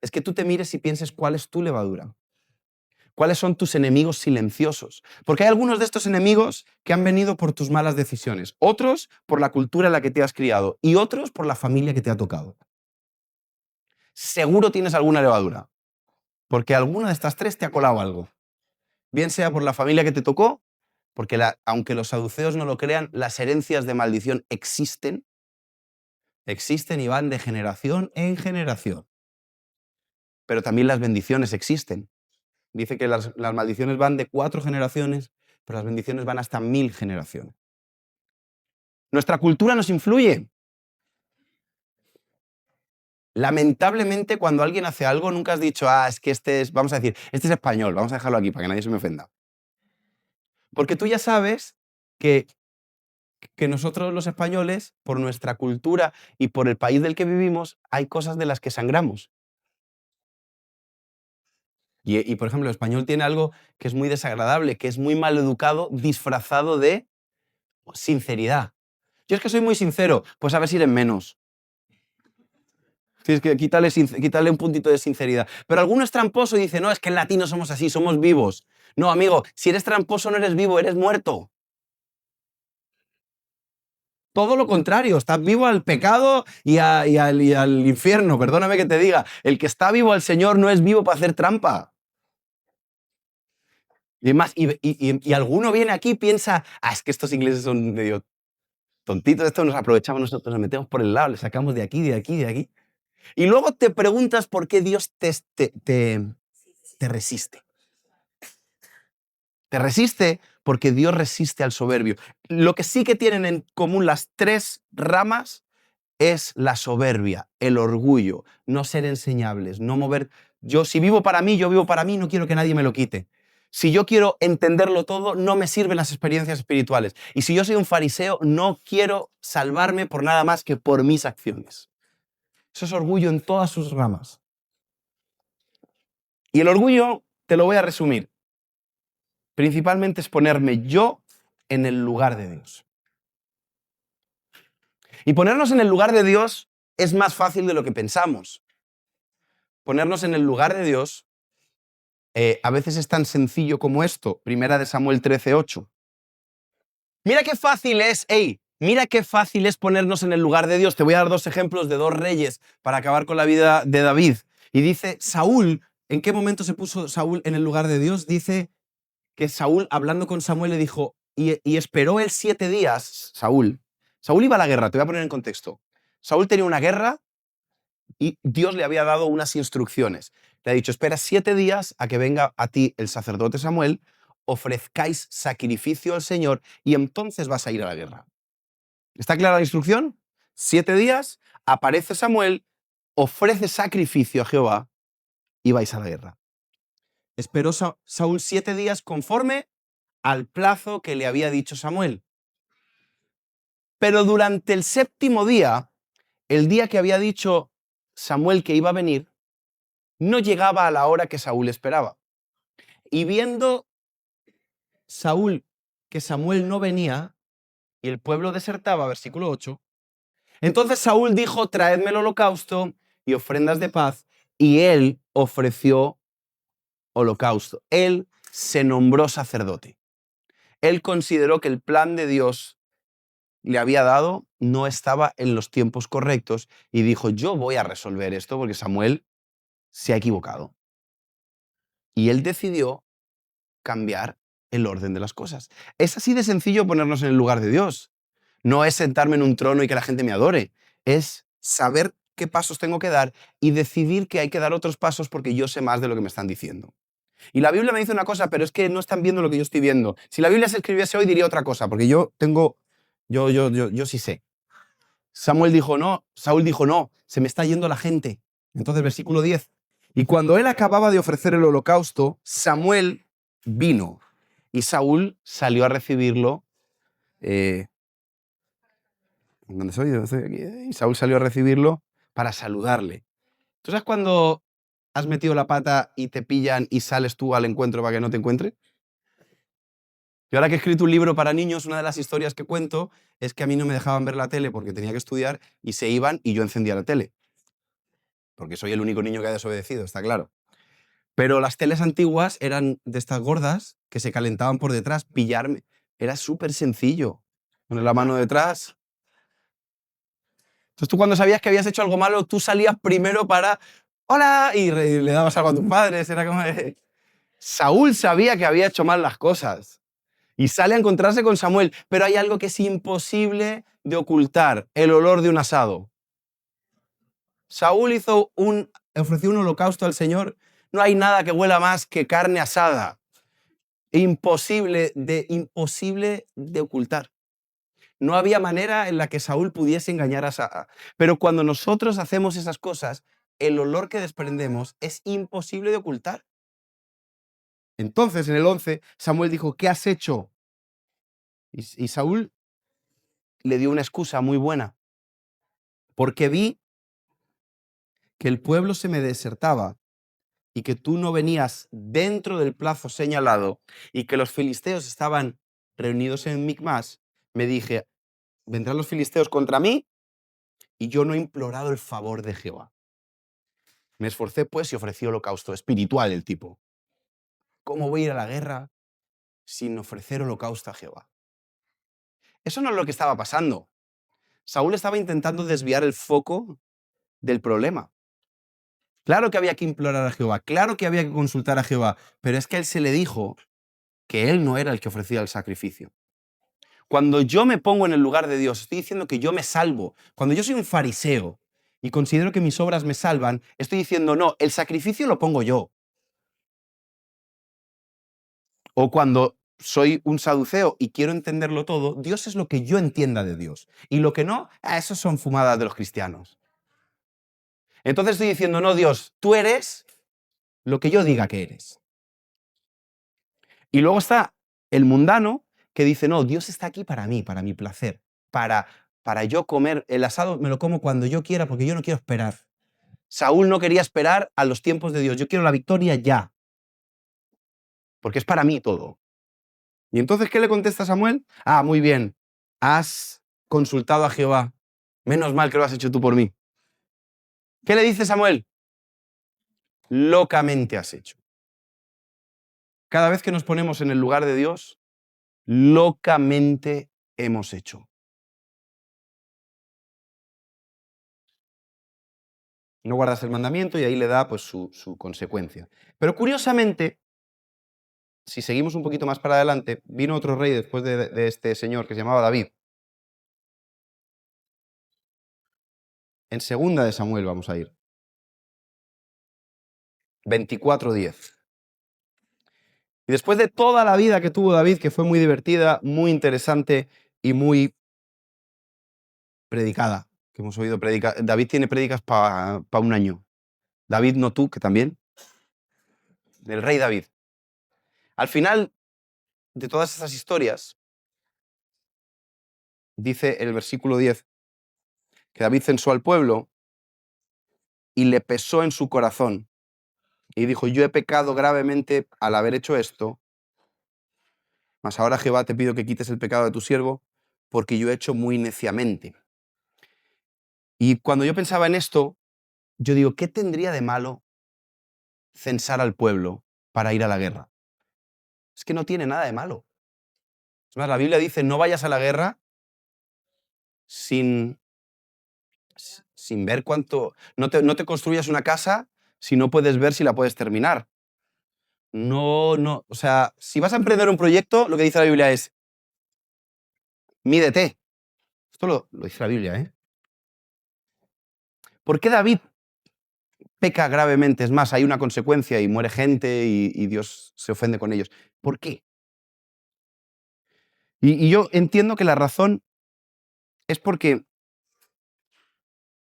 Es que tú te mires y pienses cuál es tu levadura. ¿Cuáles son tus enemigos silenciosos? Porque hay algunos de estos enemigos que han venido por tus malas decisiones, otros por la cultura en la que te has criado y otros por la familia que te ha tocado. Seguro tienes alguna levadura, porque alguna de estas tres te ha colado algo. Bien sea por la familia que te tocó, porque aunque los saduceos no lo crean, las herencias de maldición existen y van de generación en generación. Pero también las bendiciones existen. Dice que las maldiciones van de 4 generaciones, pero las bendiciones van hasta 1000 generaciones. Nuestra cultura nos influye. Lamentablemente, cuando alguien hace algo, nunca has dicho, es que vamos a decir, este es español, vamos a dejarlo aquí para que nadie se me ofenda. Porque tú ya sabes que nosotros los españoles, por nuestra cultura y por el país del que vivimos, hay cosas de las que sangramos. Y, por ejemplo, el español tiene algo que es muy desagradable, que es muy mal educado, disfrazado de sinceridad. Yo es que soy muy sincero, pues a ver si eres menos. Tienes que quitarle un puntito de sinceridad. Pero alguno es tramposo y dice, no, es que en latino somos así, somos vivos. No, amigo, si eres tramposo no eres vivo, eres muerto. Todo lo contrario, estás vivo al pecado y al infierno, perdóname que te diga. El que está vivo al Señor no es vivo para hacer trampa. Y alguno viene aquí y piensa, es que estos ingleses son medio tontitos, esto nos aprovechamos nosotros, nos metemos por el lado, le sacamos de aquí, de aquí, de aquí. Y luego te preguntas por qué Dios te resiste. Te resiste porque Dios resiste al soberbio. Lo que sí que tienen en común las tres ramas es la soberbia, el orgullo, no ser enseñables, no mover. Si vivo para mí, yo vivo para mí, no quiero que nadie me lo quite. Si yo quiero entenderlo todo, no me sirven las experiencias espirituales. Y si yo soy un fariseo, no quiero salvarme por nada más que por mis acciones. Eso es orgullo en todas sus ramas. Y el orgullo, te lo voy a resumir, principalmente es ponerme yo en el lugar de Dios. Y ponernos en el lugar de Dios es más fácil de lo que pensamos. Ponernos en el lugar de Dios a veces es tan sencillo como esto. Primera de Samuel 13:8. Mira qué fácil es, mira qué fácil es ponernos en el lugar de Dios. Te voy a dar 2 ejemplos de 2 reyes para acabar con la vida de David. Y dice, Saúl, ¿en qué momento se puso Saúl en el lugar de Dios? Dice que Saúl, hablando con Samuel, le dijo, y esperó él 7 días, Saúl. Saúl iba a la guerra, te voy a poner en contexto. Saúl tenía una guerra y Dios le había dado unas instrucciones. Le ha dicho, espera 7 días a que venga a ti el sacerdote Samuel, ofrezcáis sacrificio al Señor y entonces vas a ir a la guerra. ¿Está clara la instrucción? 7 días, aparece Samuel, ofrece sacrificio a Jehová y vais a la guerra. Esperó Saúl 7 días conforme al plazo que le había dicho Samuel. Pero durante el 7º día, el día que había dicho Samuel que iba a venir, no llegaba a la hora que Saúl esperaba. Y viendo Saúl que Samuel no venía y el pueblo desertaba, versículo 8, entonces Saúl dijo, traedme el holocausto y ofrendas de paz, y él ofreció holocausto. Él se nombró sacerdote. Él consideró que el plan de Dios le había dado no estaba en los tiempos correctos y dijo, yo voy a resolver esto porque Samuel se ha equivocado. Y él decidió cambiar el orden de las cosas. Es así de sencillo ponernos en el lugar de Dios. No es sentarme en un trono y que la gente me adore. Es saber qué pasos tengo que dar y decidir que hay que dar otros pasos porque yo sé más de lo que me están diciendo. Y la Biblia me dice una cosa, pero es que no están viendo lo que yo estoy viendo. Si la Biblia se escribiese hoy diría otra cosa, porque yo sí sé. Saúl dijo, no, se me está yendo la gente. Entonces, versículo 10. Y cuando él acababa de ofrecer el holocausto, Samuel vino y Saúl salió a recibirlo. ¿Dónde soy? ¿Dónde estoy? Aquí. Y Saúl salió a recibirlo para saludarle. ¿Tú sabes cuando has metido la pata y te pillan y sales tú al encuentro para que no te encuentre? Yo ahora que he escrito un libro para niños, una de las historias que cuento es que a mí no me dejaban ver la tele porque tenía que estudiar y se iban y yo encendía la tele. Porque soy el único niño que ha desobedecido, está claro. Pero las teles antiguas eran de estas gordas que se calentaban por detrás. Pillarme era súper sencillo. Poner la mano detrás. Entonces tú cuando sabías que habías hecho algo malo, tú salías primero para ¡hola! Y le dabas algo a tus padres. Era como... Saúl sabía que había hecho mal las cosas y sale a encontrarse con Samuel. Pero hay algo que es imposible de ocultar, el olor de un asado. Saúl ofreció un holocausto al Señor. No hay nada que huela más que carne asada. Imposible de ocultar. No había manera en la que Saúl pudiese engañar a Sara. Pero cuando nosotros hacemos esas cosas, el olor que desprendemos es imposible de ocultar. Entonces, en el 11, Samuel dijo, ¿qué has hecho? Y Saúl le dio una excusa muy buena. Porque vi que el pueblo se me desertaba y que tú no venías dentro del plazo señalado y que los filisteos estaban reunidos en Micmas, me dije, vendrán los filisteos contra mí y yo no he implorado el favor de Jehová. Me esforcé pues y ofrecí holocausto espiritual el tipo. ¿Cómo voy a ir a la guerra sin ofrecer holocausto a Jehová? Eso no es lo que estaba pasando. Saúl estaba intentando desviar el foco del problema. Claro que había que implorar a Jehová, claro que había que consultar a Jehová, pero es que a él se le dijo que él no era el que ofrecía el sacrificio. Cuando yo me pongo en el lugar de Dios, estoy diciendo que yo me salvo. Cuando yo soy un fariseo y considero que mis obras me salvan, estoy diciendo, no, el sacrificio lo pongo yo. O cuando soy un saduceo y quiero entenderlo todo, Dios es lo que yo entienda de Dios. Y lo que no, eso son fumadas de los cristianos. Entonces estoy diciendo, no, Dios, tú eres lo que yo diga que eres. Y luego está el mundano que dice, no, Dios está aquí para mí, para mi placer, para yo comer el asado, me lo como cuando yo quiera porque yo no quiero esperar. Saúl no quería esperar a los tiempos de Dios, yo quiero la victoria ya, porque es para mí todo. ¿Y entonces qué le contesta Samuel? Ah, muy bien, has consultado a Jehová, menos mal que lo has hecho tú por mí. ¿Qué le dice Samuel? Locamente has hecho. Cada vez que nos ponemos en el lugar de Dios, locamente hemos hecho. No guardas el mandamiento y ahí le da pues, su consecuencia. Pero curiosamente, si seguimos un poquito más para adelante, vino otro rey después de este señor que se llamaba David. En segunda de Samuel vamos a ir. 24:10. Y después de toda la vida que tuvo David, que fue muy divertida, muy interesante y muy predicada, que hemos oído predicar. David tiene prédicas para un año. David, no tú, que también. Del rey David. Al final de todas esas historias, dice el versículo 10, que David censó al pueblo y le pesó en su corazón. Y dijo, yo he pecado gravemente al haber hecho esto, mas ahora Jehová te pido que quites el pecado de tu siervo, porque yo he hecho muy neciamente. Y cuando yo pensaba en esto, yo digo, ¿qué tendría de malo censar al pueblo para ir a la guerra? Es que no tiene nada de malo. Es más, la Biblia dice, no vayas a la guerra sin ver cuánto... No te construyas una casa si no puedes ver si la puedes terminar. No. O sea, si vas a emprender un proyecto, lo que dice la Biblia es, mídete. Esto lo dice la Biblia, ¿eh? ¿Por qué David peca gravemente? Es más, hay una consecuencia y muere gente y Dios se ofende con ellos. ¿Por qué? Y yo entiendo que la razón es porque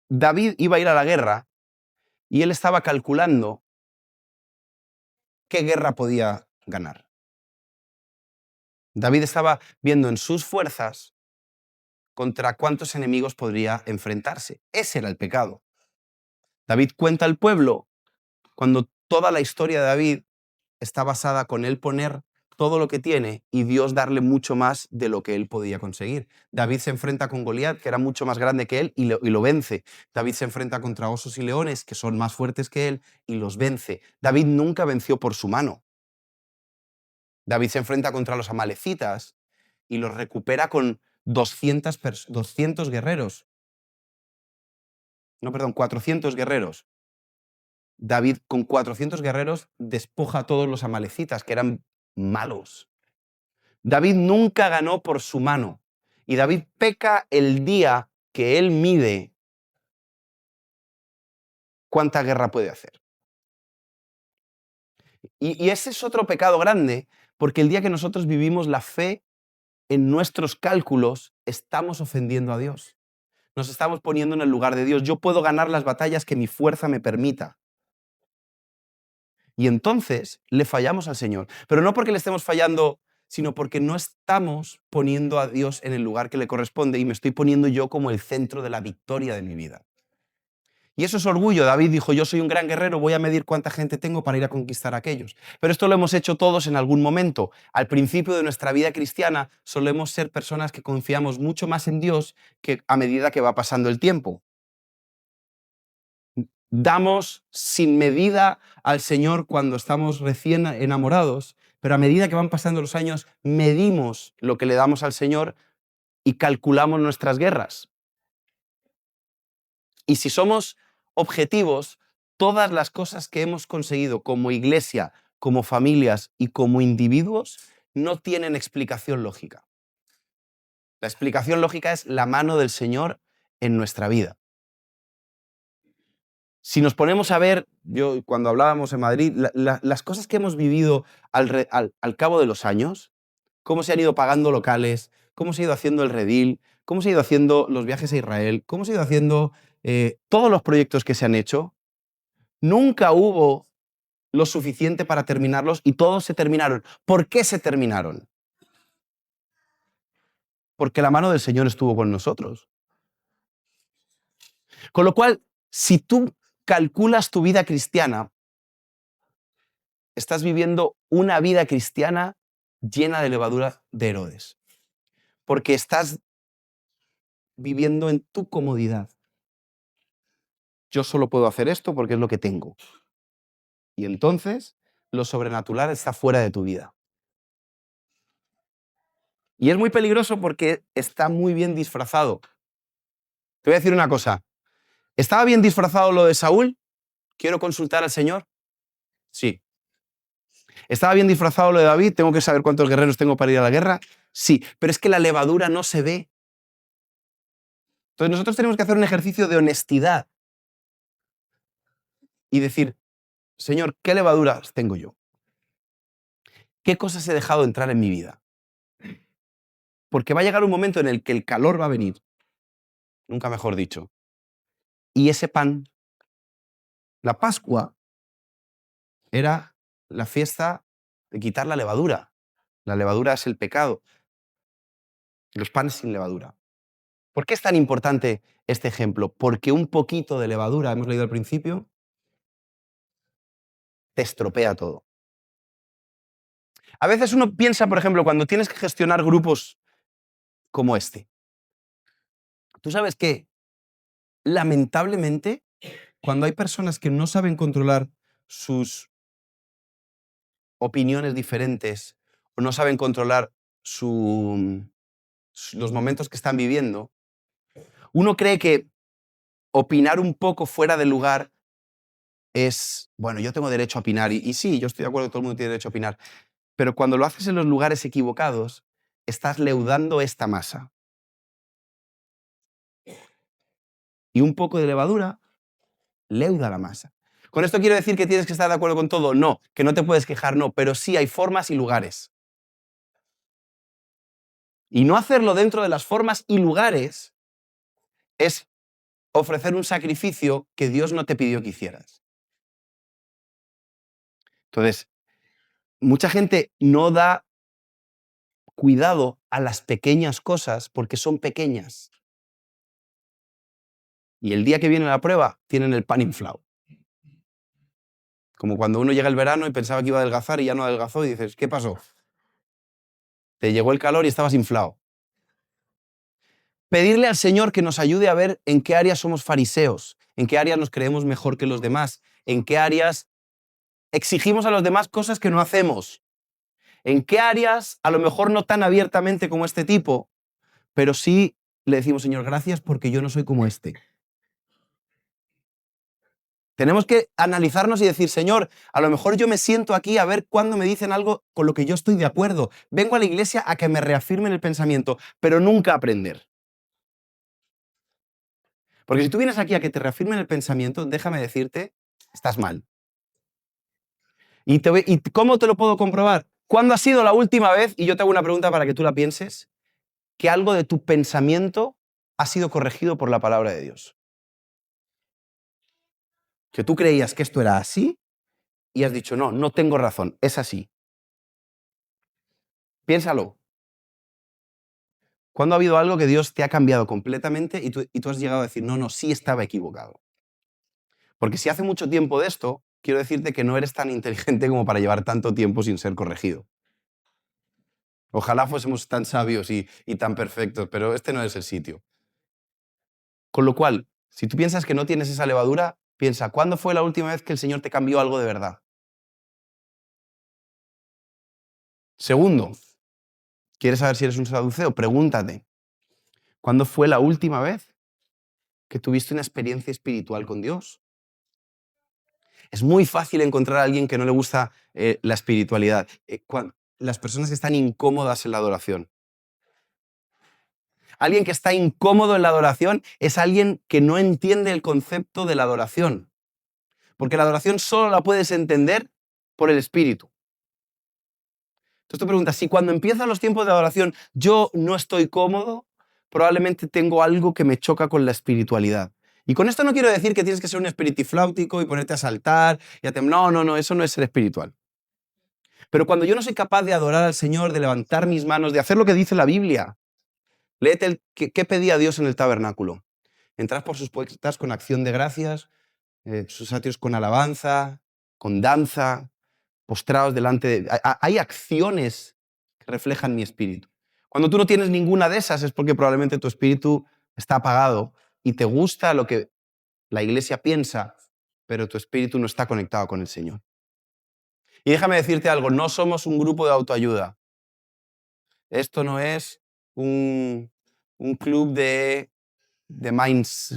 David iba a ir a la guerra y él estaba calculando qué guerra podía ganar. David estaba viendo en sus fuerzas contra cuántos enemigos podría enfrentarse. Ese era el pecado. David cuenta al pueblo cuando toda la historia de David está basada con él poner todo lo que tiene y Dios darle mucho más de lo que él podía conseguir. David se enfrenta con Goliat, que era mucho más grande que él, y lo vence. David se enfrenta contra osos y leones, que son más fuertes que él, y los vence. David nunca venció por su mano. David se enfrenta contra los amalecitas y los recupera con 200 guerreros. No, perdón, 400 guerreros. David con 400 guerreros despoja a todos los amalecitas, que eran malos. David nunca ganó por su mano. Y David peca el día que él mide cuánta guerra puede hacer. Y ese es otro pecado grande, porque el día que nosotros vivimos la fe en nuestros cálculos, estamos ofendiendo a Dios. Nos estamos poniendo en el lugar de Dios. Yo puedo ganar las batallas que mi fuerza me permita. Y entonces le fallamos al Señor. Pero no porque le estemos fallando, sino porque no estamos poniendo a Dios en el lugar que le corresponde y me estoy poniendo yo como el centro de la victoria de mi vida. Y eso es orgullo. David dijo, yo soy un gran guerrero, voy a medir cuánta gente tengo para ir a conquistar a aquellos. Pero esto lo hemos hecho todos en algún momento. Al principio de nuestra vida cristiana solemos ser personas que confiamos mucho más en Dios que a medida que va pasando el tiempo. Damos sin medida al Señor cuando estamos recién enamorados, pero a medida que van pasando los años, medimos lo que le damos al Señor y calculamos nuestras guerras. Y si somos objetivos, todas las cosas que hemos conseguido como iglesia, como familias y como individuos no tienen explicación lógica. La explicación lógica es la mano del Señor en nuestra vida. Si nos ponemos a ver, yo cuando hablábamos en Madrid, las cosas que hemos vivido al cabo de los años, cómo se han ido pagando locales, cómo se ha ido haciendo el redil, cómo se ha ido haciendo los viajes a Israel, cómo se ha ido haciendo todos los proyectos que se han hecho, nunca hubo lo suficiente para terminarlos y todos se terminaron. ¿Por qué se terminaron? Porque la mano del Señor estuvo con nosotros. Con lo cual, si tú calculas tu vida cristiana, estás viviendo una vida cristiana llena de levadura de Herodes. Porque estás viviendo en tu comodidad. Yo solo puedo hacer esto porque es lo que tengo. Y entonces, lo sobrenatural está fuera de tu vida. Y es muy peligroso porque está muy bien disfrazado. Te voy a decir una cosa. ¿Estaba bien disfrazado lo de Saúl? ¿Quiero consultar al Señor? Sí. ¿Estaba bien disfrazado lo de David? ¿Tengo que saber cuántos guerreros tengo para ir a la guerra? Sí, pero es que la levadura no se ve. Entonces nosotros tenemos que hacer un ejercicio de honestidad y decir, Señor, ¿qué levaduras tengo yo? ¿Qué cosas he dejado entrar en mi vida? Porque va a llegar un momento en el que el calor va a venir, nunca mejor dicho, y ese pan, la Pascua, era la fiesta de quitar la levadura. La levadura es el pecado. Los panes sin levadura. ¿Por qué es tan importante este ejemplo? Porque un poquito de levadura, hemos leído al principio, te estropea todo. A veces uno piensa, por ejemplo, cuando tienes que gestionar grupos como este. Tú sabes que, lamentablemente, cuando hay personas que no saben controlar sus opiniones diferentes o no saben controlar los momentos que están viviendo, uno cree que opinar un poco fuera de lugar es, bueno, yo tengo derecho a opinar y sí, yo estoy de acuerdo que todo el mundo tiene derecho a opinar, pero cuando lo haces en los lugares equivocados, estás leudando esta masa. Y un poco de levadura leuda la masa. ¿Con esto quiero decir que tienes que estar de acuerdo con todo? No, que no te puedes quejar, no, pero sí hay formas y lugares. Y no hacerlo dentro de las formas y lugares es ofrecer un sacrificio que Dios no te pidió que hicieras. Entonces, mucha gente no da cuidado a las pequeñas cosas porque son pequeñas. Y el día que viene la prueba, tienen el pan inflado. Como cuando uno llega el verano y pensaba que iba a adelgazar y ya no adelgazó y dices, ¿qué pasó? Te llegó el calor y estabas inflado. Pedirle al Señor que nos ayude a ver en qué áreas somos fariseos, en qué áreas nos creemos mejor que los demás, en qué áreas exigimos a los demás cosas que no hacemos, en qué áreas, a lo mejor no tan abiertamente como este tipo, pero sí le decimos, Señor, gracias porque yo no soy como este. Tenemos que analizarnos y decir, Señor, a lo mejor yo me siento aquí a ver cuándo me dicen algo con lo que yo estoy de acuerdo. Vengo a la iglesia a que me reafirmen el pensamiento, pero nunca a aprender. Porque si tú vienes aquí a que te reafirmen el pensamiento, déjame decirte, estás mal. ¿Y cómo te lo puedo comprobar? ¿Cuándo ha sido la última vez, y yo te hago una pregunta para que tú la pienses, que algo de tu pensamiento ha sido corregido por la palabra de Dios? Que tú creías que esto era así y has dicho, no, no tengo razón, es así. Piénsalo. ¿Cuándo ha habido algo que Dios te ha cambiado completamente y tú has llegado a decir, no, no, sí estaba equivocado? Porque si hace mucho tiempo de esto, quiero decirte que no eres tan inteligente como para llevar tanto tiempo sin ser corregido. Ojalá fuésemos tan sabios y tan perfectos, pero este no es el sitio. Con lo cual, si tú piensas que no tienes esa levadura, piensa, ¿cuándo fue la última vez que el Señor te cambió algo de verdad? Segundo, ¿quieres saber si eres un saduceo? Pregúntate, ¿cuándo fue la última vez que tuviste una experiencia espiritual con Dios? Es muy fácil encontrar a alguien que no le gusta la espiritualidad. Las personas que están incómodas en la adoración. Alguien que está incómodo en la adoración es alguien que no entiende el concepto de la adoración. Porque la adoración solo la puedes entender por el Espíritu. Entonces tú preguntas, si cuando empiezan los tiempos de adoración yo no estoy cómodo, probablemente tengo algo que me choca con la espiritualidad. Y con esto no quiero decir que tienes que ser un espiritifláutico y ponerte a saltar y a no, no, no, eso no es ser espiritual. Pero cuando yo no soy capaz de adorar al Señor, de levantar mis manos, de hacer lo que dice la Biblia, léete ¿qué pedía Dios en el tabernáculo? Entrad por sus puertas con acción de gracias, sus atrios con alabanza, con danza, postrados delante de... Hay acciones que reflejan mi espíritu. Cuando tú no tienes ninguna de esas es porque probablemente tu espíritu está apagado y te gusta lo que la iglesia piensa, pero tu espíritu no está conectado con el Señor. Y déjame decirte algo, no somos un grupo de autoayuda. Esto no es un club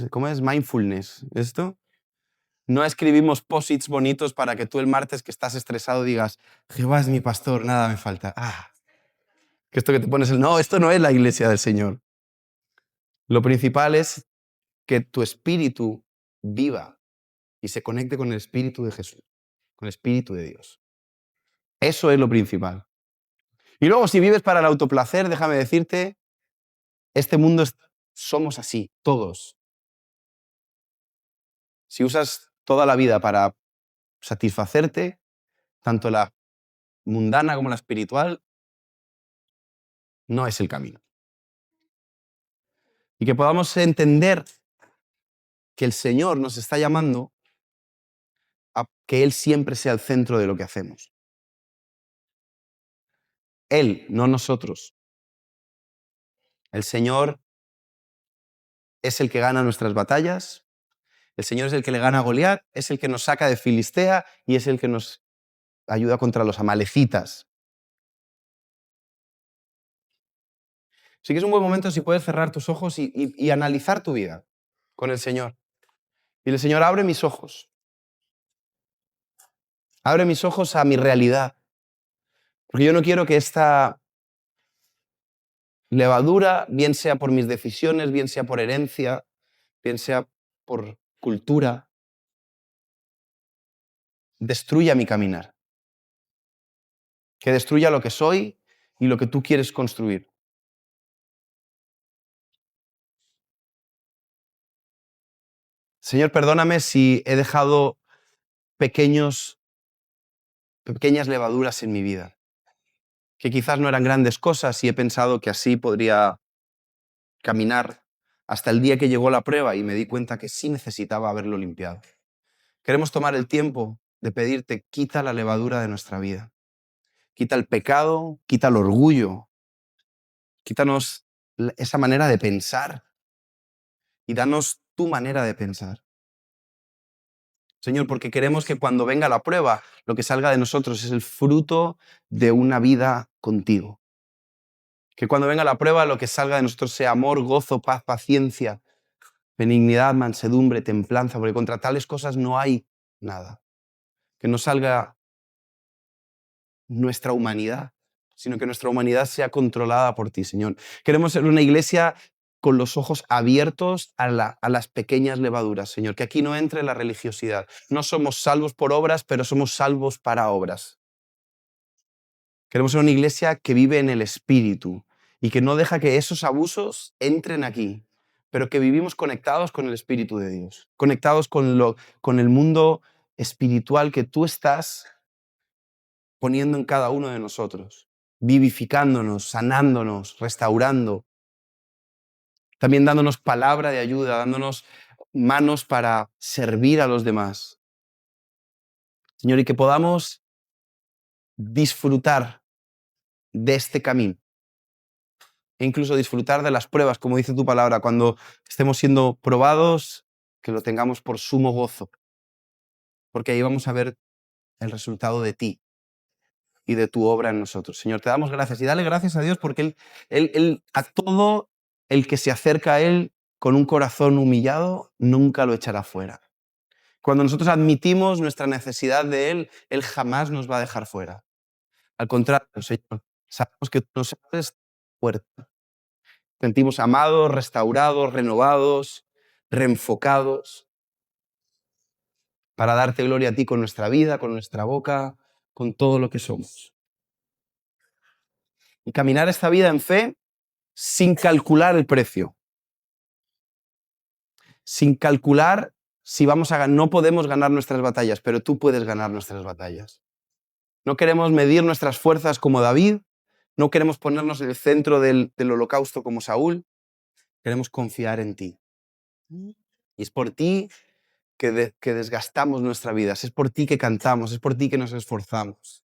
¿cómo es? Mindfulness. ¿Esto? No escribimos posits bonitos para que tú el martes que estás estresado digas, Jehová es mi pastor, nada me falta. Que esto que te pones no, esto no es la iglesia del Señor. Lo principal es que tu espíritu viva y se conecte con el espíritu de Jesús, con el espíritu de Dios. Eso es lo principal. Y luego, si vives para el autoplacer, déjame decirte, este mundo somos así, todos. Si usas toda la vida para satisfacerte, tanto la mundana como la espiritual, no es el camino. Y que podamos entender que el Señor nos está llamando a que Él siempre sea el centro de lo que hacemos. Él, no nosotros. El Señor es el que gana nuestras batallas, el Señor es el que le gana a Goliat, es el que nos saca de Filistea y es el que nos ayuda contra los amalecitas. Así que es un buen momento si puedes cerrar tus ojos y analizar tu vida con el Señor. Y el Señor, abre mis ojos. Abre mis ojos a mi realidad. Porque yo no quiero que esta levadura, bien sea por mis decisiones, bien sea por herencia, bien sea por cultura, destruya mi caminar. Que destruya lo que soy y lo que tú quieres construir. Señor, perdóname si he dejado pequeñas levaduras en mi vida, que quizás no eran grandes cosas y he pensado que así podría caminar hasta el día que llegó la prueba y me di cuenta que sí necesitaba haberlo limpiado. Queremos tomar el tiempo de pedirte, quita la levadura de nuestra vida. Quita el pecado, quita el orgullo, Quítanos esa manera de pensar y danos tu manera de pensar. Señor, porque queremos que cuando venga la prueba, lo que salga de nosotros es el fruto de una vida contigo. Que cuando venga la prueba, lo que salga de nosotros sea amor, gozo, paz, paciencia, benignidad, mansedumbre, templanza, porque contra tales cosas no hay nada. Que no salga nuestra humanidad, sino que nuestra humanidad sea controlada por ti, Señor. Queremos ser una iglesia con los ojos abiertos a las pequeñas levaduras, Señor. Que aquí no entre la religiosidad. No somos salvos por obras, pero somos salvos para obras. Queremos ser una iglesia que vive en el Espíritu y que no deja que esos abusos entren aquí, pero que vivimos conectados con el Espíritu de Dios, conectados con el mundo espiritual que tú estás poniendo en cada uno de nosotros, vivificándonos, sanándonos, restaurando, también dándonos palabra de ayuda, dándonos manos para servir a los demás. Señor, y que podamos disfrutar de este camino e incluso disfrutar de las pruebas, como dice tu palabra, cuando estemos siendo probados, que lo tengamos por sumo gozo, porque ahí vamos a ver el resultado de ti y de tu obra en nosotros. Señor, te damos gracias y dale gracias a Dios porque Él a todo el que se acerca a Él con un corazón humillado, nunca lo echará fuera. Cuando nosotros admitimos nuestra necesidad de Él, Él jamás nos va a dejar fuera. Al contrario, Señor, sabemos que tú nos abres la puerta. Sentimos amados, restaurados, renovados, reenfocados para darte gloria a ti con nuestra vida, con nuestra boca, con todo lo que somos. Y caminar esta vida en fe sin calcular el precio. Sin calcular si vamos a ganar. No podemos ganar nuestras batallas, pero tú puedes ganar nuestras batallas. No queremos medir nuestras fuerzas como David, no queremos ponernos en el centro del holocausto como Saúl, queremos confiar en ti. Y es por ti que desgastamos nuestra vida, es por ti que cantamos, es por ti que nos esforzamos.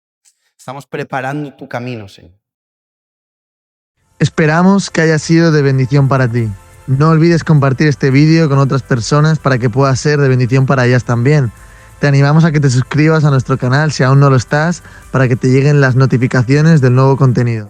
Estamos preparando tu camino, Señor. Esperamos que haya sido de bendición para ti. No olvides compartir este vídeo con otras personas para que pueda ser de bendición para ellas también. Te animamos a que te suscribas a nuestro canal si aún no lo estás, para que te lleguen las notificaciones del nuevo contenido.